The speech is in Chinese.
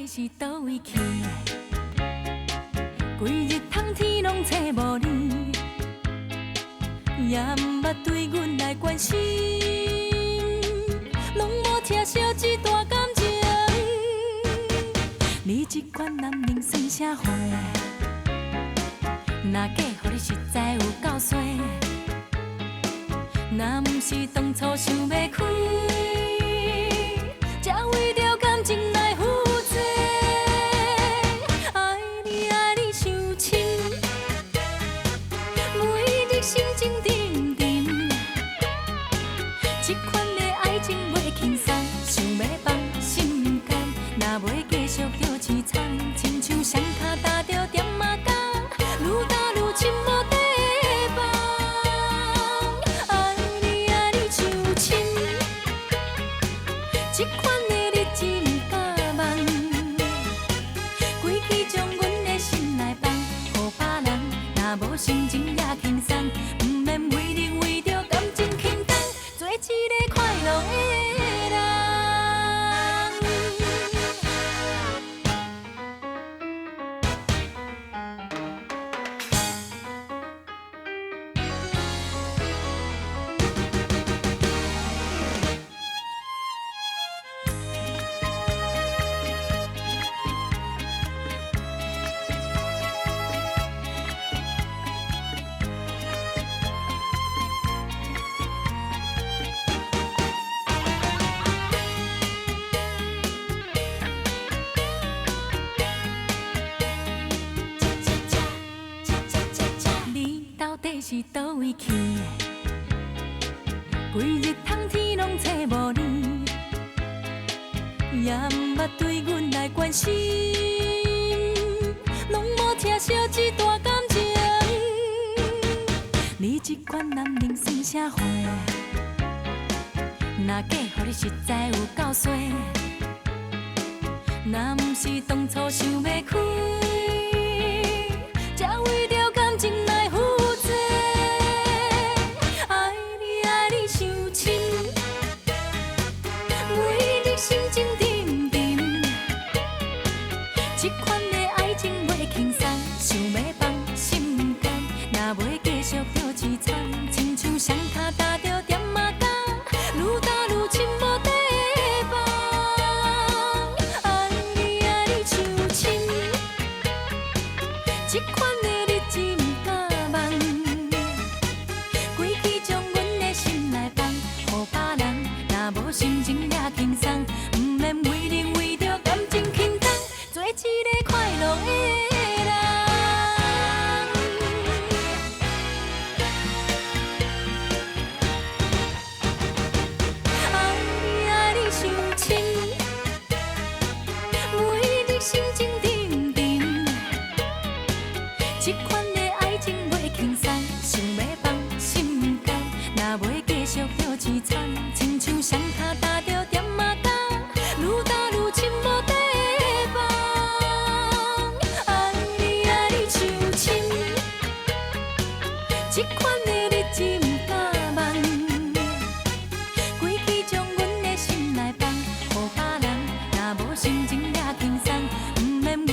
是倒位去？规日通天拢找无你，也毋捌对阮来关心，拢无听惜一段感情。你这款男人算啥货？若假予你实在有够衰，若毋是当初想要开，才为着感情来负责。爱你爱你伤深，每日心情沉沉。这款的爱情袂轻松，想要放心甘，若袂继续着凄惨，亲像双脚踏着点马杆，愈踏愈深无地放。爱你爱你伤深，这款的日子毋敢忘，规气将阮的心来放，予别人，若无心情也轻松，毋免为你为着感情轻重，做一个快乐的人。你到底是倒位去？规日通天拢找无你，也毋捌对阮来关心，拢无听惜一段感情。你这款男人算啥货？若假予你实在有够衰，若毋是当初想要开，才为着感情来负责。爱你爱你伤深，每日心情沉沉。这款的爱情袂轻松，想要放心甘，若袂继续着凄惨，亲像双脚踏着点马杆，愈踏愈深无地放。爱你爱你伤深，这款的日子毋敢忘，规气将阮的心来放，予别人，若无心情也轻松，毋免为你为着感情轻重，做一个快乐的人。爱你爱你伤深，每日心情沉沉。这款的爱情袂轻松，想要放心甘，若袂继续着凄惨，亲像双脚踏着点马杆，愈踏愈深无地放。爱你爱你伤深，这款的日子毋敢忘，规气将阮的心来放，予别人，若无心情也轻松，毋免为